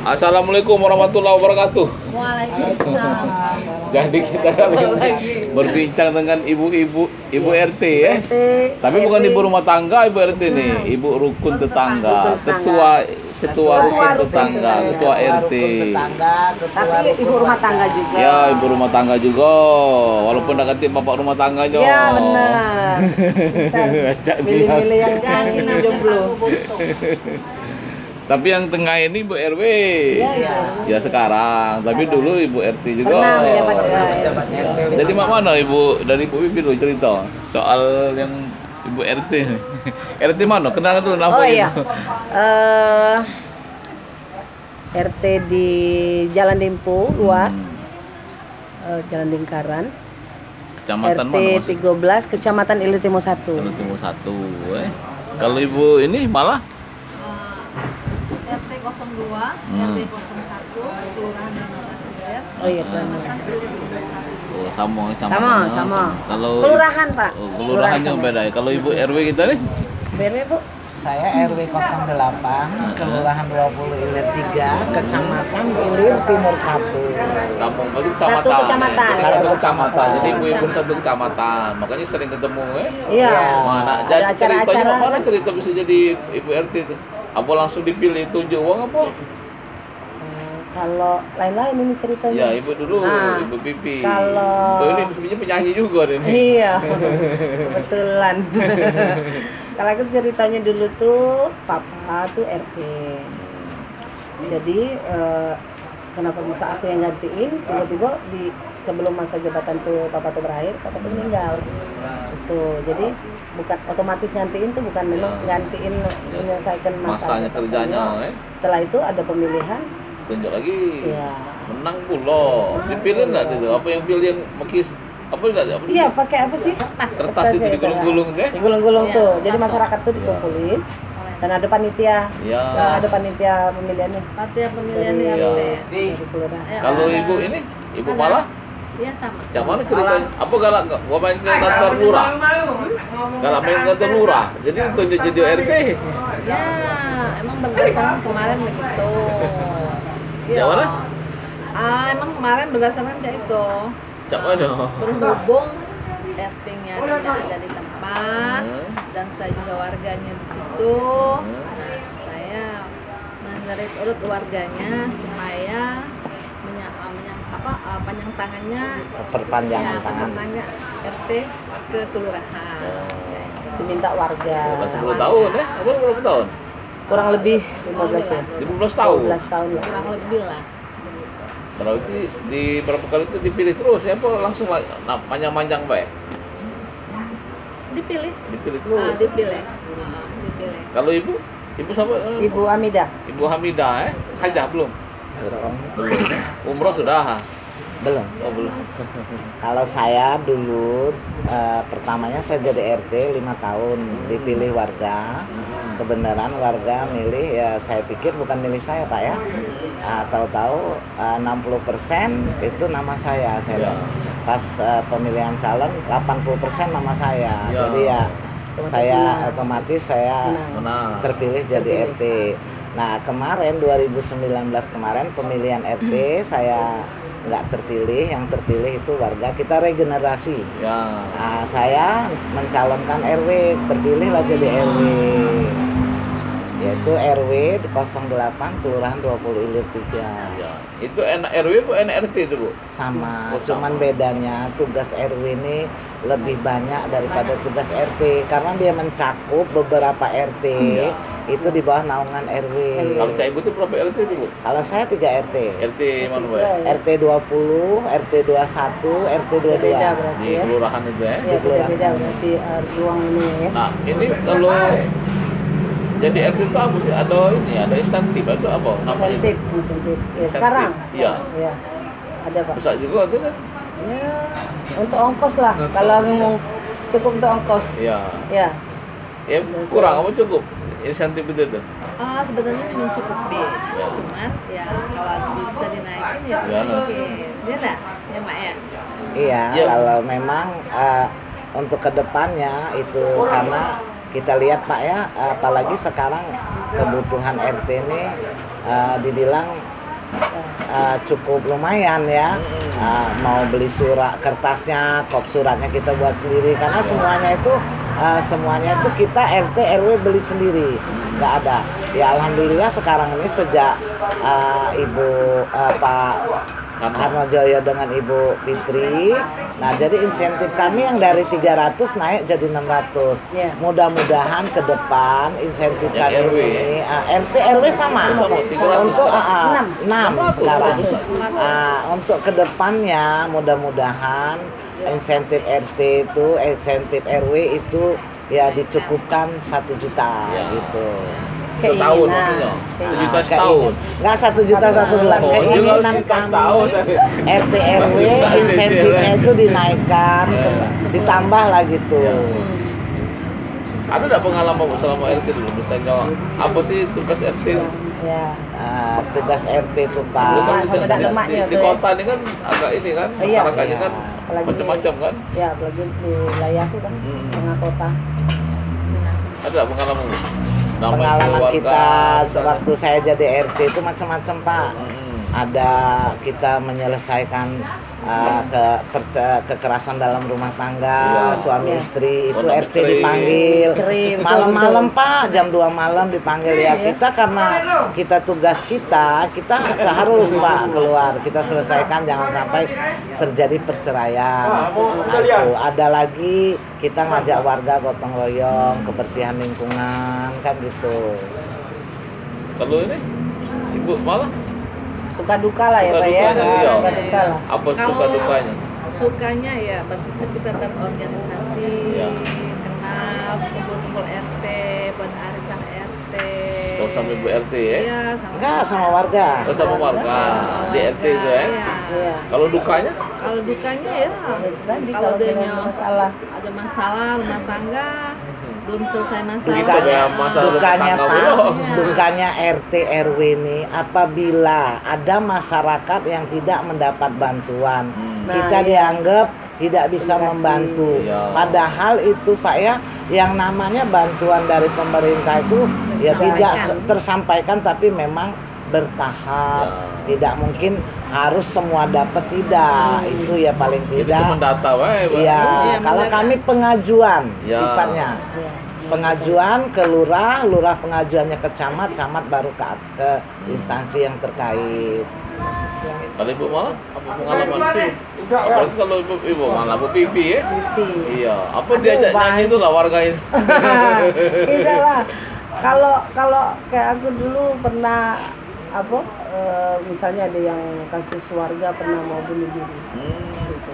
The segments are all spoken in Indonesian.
Assalamualaikum warahmatullahi wabarakatuh. Waalaikumsalam. Jadi kita kali ini berbincang dengan ibu-ibu RT ya. Tapi bukan ibu rumah tangga, ibu RT nih, ibu rukun tetangga, ketua rukun tetangga, ketua RT. Tapi ibu rumah tangga juga. Ya, ibu rumah tangga juga. Walaupun udah ganti bapak rumah tangganya. Ya benar. Milih-milih yang jomblo. Tapi yang tengah ini Ibu RW. Ya sekarang, tapi dulu Ibu RT juga. Pernah menjabat Ya. Jadi mana Ibu dari Ibu Bibi dulu cerita soal yang Ibu RT. RT mana? Kenal dulu namanya. Oh iya. RT di Jalan Dempo 2. Jalan Lingkaran. Kecamatan RT mana? 13 Kecamatan Ilir Timur 1. Ilir Timur 1. Kalau Ibu ini malah RT 02, RT 01, Kelurahan Manasir. Oh iya, Kecamatan Ilir Timur 1. oh, sama. Sama. Kalau Kelurahan, Pak. Oh, kelurahannya sama. beda ya. Kalau Ibu RW kita nih? BRW, Bu. Saya RW 08, Kelurahan 20 Ilir 3, Kecamatan Ilir Timur 1. Kampung berarti Satu kecamatan. Satu kecamatan. Jadi ibu-ibu satu kecamatan. Makanya sering ketemu ya. Iya. Mana? Ada Jadi acara-acara. ceritanya mana cerita bisa jadi ibu RT itu? Apa langsung dipilih tunjuk uang apa? Kalau lain-lain ini ceritanya. Ya ibu dulu, Nah, ibu Pipi. kalau- Oh, ini sebenarnya penyanyi juga ini. Iya, kebetulan. Kalau aku ceritanya dulu tuh, papa tuh RT. Jadi kenapa bisa aku yang gantiin? Tiba-tiba di sebelum masa jabatan tuh papa tuh berakhir, papa tuh meninggal. Itu, jadi bukan otomatis gantiin tuh bukan memang gantiin menyelesaikan Masanya kerjanya, Setelah itu ada pemilihan. tunjuk lagi. Iya. Menang pula. Dipilih enggak itu? Apa yang pilih yang makis apa enggak? Apa Iya, pakai apa sih? kertas itu ya, digulung-gulung deh. digulung-gulung Iya, tuh. Jadi langsung. masyarakat tuh dikumpulin dan ada panitia. Ya. Ada panitia pemilihannya. Panitia pemilihan di Iya. RT. Dari kelurahan. Ya, Kalau ada. ibu ini, ibu Ada. malah Iya sama. yang mana ceritanya? Apa galak gua main ke kantor lurah? Galak main ke kantor lurah. Jadi tunjuk jadi RT. Ya, emang berdasarkan kemarin begitu. Yang mana? Emang kemarin berdasarkan kayak itu. Cak mana? Berhubung RT-nya tidak ada di tempat dan saya juga warganya di situ. Saya menarik urut warganya supaya panjang tangannya Perpanjangan tangan. perpanjangan RT ke kelurahan. Diminta warga. Kan 10 tahun ya? Apa berapa tahun? Kurang lebih 15 ya. 15 tahun. 15 tahun ya. Kurang lebih lah. Berarti di berapa kali itu dipilih terus ya? Apa langsung panjang-panjang baik? Dipilih. Dipilih terus. Dipilih. Kalau ibu? Ibu siapa? Ibu Amida. Ibu Hamidah hajah belum? Belum. Umroh sudah? Belum. Oh belum. Kalau saya dulu pertamanya saya jadi RT 5 tahun, dipilih warga. Kebenaran warga milih, ya saya pikir bukan milih saya Pak ya. Tahu-tahu 60% itu nama saya. Ya. Pas pemilihan calon 80% nama saya. Ya. Jadi ya saya otomatis saya Menang. terpilih jadi RT. Nah kemarin 2019 kemarin pemilihan RT saya nggak terpilih, yang terpilih itu warga, kita regenerasi. Ya. Nah, saya mencalonkan RW, terpilihlah jadi RW, yaitu RW 08 Kelurahan 20 Ilir 3. Ya. Itu RW bu, RT itu bu? Sama, Oh, cuman sama. bedanya tugas RW ini lebih banyak daripada tugas RT karena dia mencakup beberapa RT itu di bawah naungan RW. Kalau saya ibu itu berapa RT itu bu? Kalau saya 3 RT. RT mana bu? RT 20, RT 21, RT 22. Beda berarti Di ya. kelurahan itu ya? Ya, beda berarti ruang ini ya. Nah ini kalau jadi RT itu apa sih? Ada ini, ada insentif atau apa? Namanya? Insentif. Ya, Insentif. sekarang. Iya. Ya. Ada Pak. Besar juga itu kan? Ya, untuk ongkos lah. Kalau mau cukup untuk ongkos. Iya. Ya. Ya kurang apa cukup insentif itu tuh? Sebenarnya mencukupi. Ya. Cuman ya kalau bisa dinaikin ya Ya, mungkin. Dia enggak? Ya Mak ya. Iya, Ya. kalau memang untuk kedepannya itu karena kita lihat Pak ya, apalagi sekarang kebutuhan RT ini dibilang cukup lumayan ya. Mau beli surat kertasnya, kop suratnya kita buat sendiri karena semuanya itu kita RT RW beli sendiri, nggak ada. Ya alhamdulillah sekarang ini sejak Ibu Pak Harmojoyo dengan Ibu Fitri, nah jadi insentif kami yang dari 300 naik jadi 600. Yeah. Mudah-mudahan ke depan insentif Yang kami RW, ini RT RW sama. Sama, 300. Untuk 6 sekarang. 600. Untuk ke depannya mudah-mudahan insentif RT itu, insentif RW itu ya dicukupkan 1 juta Ya. gitu. Setahun Keinginan. maksudnya. 1 juta Nah, setahun. Nggak 1 juta 1 bulan. Oh, Keinginan juta kami setahun. RT RW insentifnya itu dinaikkan, ditambah lah gitu. Ada nggak pengalaman selama RT dulu? Misalnya apa sih tugas RT? Ya. Nah, tugas RT itu Dulu Pak. kan Sampai ada lemaknya di tuh ya. kota ini kan agak ini kan, Iya. masyarakatnya kan Apalagi- macam-macam kan. Ya, apalagi di wilayahku kan, tengah kota. Ada nggak pengalaman? Namanya Pengalaman keluarga, kita misalnya. waktu saya jadi RT itu macam-macam Pak. Ada kita menyelesaikan kekerasan dalam rumah tangga, Iya. suami Iya. istri itu Oh, RT cerai. dipanggil. Cerai, betul, Malam-malam betul. Pak, jam 2 malam dipanggil ya. Kita karena kita tugas kita harus Pak keluar. Kita selesaikan jangan sampai terjadi perceraian. Nah, itu ada lagi kita ngajak warga gotong royong, kebersihan lingkungan kan gitu. Kalau ini ibu malah Suka duka lah ya Suka Pak ya. dukanya, Nah, iya. suka duka lah. apa Kalau suka dukanya? Sukanya ya kita berorganisasi, Ya. kenal, kumpul-kumpul RT, buat arisan RT. Oh, sama ibu RT ya? Iya, sama Enggak sama warga. Oh, sama warga di RT itu ya? Iya. Iya. Kalau dukanya? Kalau dukanya ya, Itu tadi kalau kalau dia ada masalah. ada masalah rumah tangga, belum selesai masalah. Begitu ya, masalah Dukanya tetangga Pak, belum. dukanya RT RW ini apabila ada masyarakat yang tidak mendapat bantuan, Nah, kita iya. dianggap tidak bisa Terima kasih. membantu. Iya. Padahal itu Pak ya, yang namanya bantuan dari pemerintah itu ya tidak tersampaikan tapi memang bertahap. Ya. Tidak mungkin harus semua dapat, tidak. Itu ya paling Jadi tidak. cuma data wae, Pak. Iya, Iya, kalau benar. kami pengajuan Ya. sifatnya. Iya. Pengajuan ke lurah, lurah pengajuannya ke camat, camat baru ke instansi yang terkait. Kalau ibu malah apa pengalaman itu? Apalagi kalau ibu malah bu pipi ya? Iya. Apa diajak nyanyi itu lah warga itu? Tidak lah. Kalau kayak aku dulu pernah apa? Misalnya ada yang kasus warga pernah mau bunuh diri. Gitu.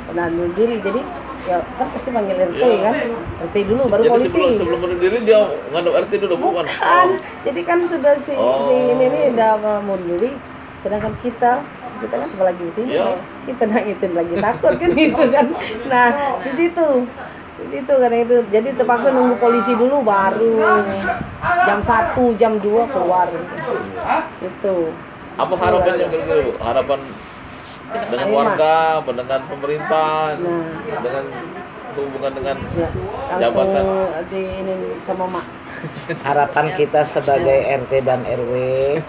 Pernah bunuh diri, jadi ya kan pasti panggil RT Iya. kan, RT dulu baru Jadi polisi. sebelum bunuh diri dia ngadep RT dulu bukan? Kan, jadi kan sudah si Oh. ini udah mau bunuh diri, sedangkan kita kan apalagi itu Iya. kita nangitin lagi takut kan gitu kan. Nah di situ karena itu jadi terpaksa nunggu polisi dulu baru jam 1 jam 2 keluar itu. Apa harapannya begitu? Harapan dengan warga, dengan pemerintah, Nah. dengan hubungan dengan Ya, jabatan. langsung di ini sama mak. Harapan kita sebagai RT dan RW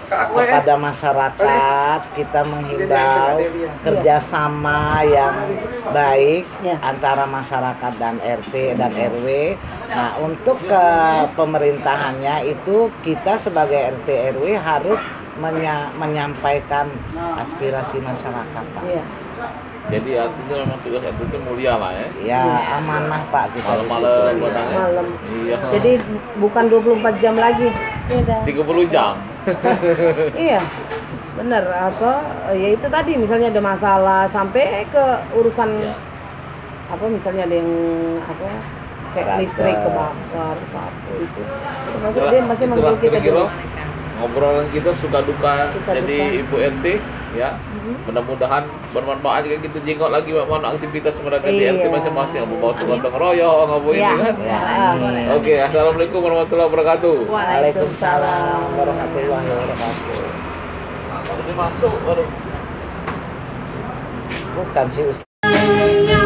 kepada masyarakat, kita menghimbau kerjasama yang baik Ya. antara masyarakat dan RT dan RW. Nah, untuk ke pemerintahannya itu kita sebagai RT RW harus menyampaikan aspirasi masyarakat, Pak. Iya. Jadi artinya memang tugas RT itu mulia lah ya. Ya, amanah Pak kita. di Malam-malam situ. menangnya. Malam. Iya. Jadi bukan 24 jam lagi. Beda. 30 jam. Iya. Benar apa? Ya itu tadi misalnya ada masalah sampai ke urusan Iya. apa misalnya ada yang apa kayak Kebakar. listrik kebakar apa itu. Termasuk Itulah- dia masih manggil itulah kita kira-kira dulu. ngobrolan kita suka duka Suka jadi duka. ibu RT ya. Mudah-mudahan bermanfaat jika kita jengok lagi mana aktivitas mereka di RT Iya. masing-masing, mau bawa gotong royong, apa ini Iya. kan. Ya. Oke, assalamualaikum warahmatullahi wabarakatuh. Waalaikumsalam warahmatullahi wabarakatuh. Ini masuk baru. Bukan sih. Yang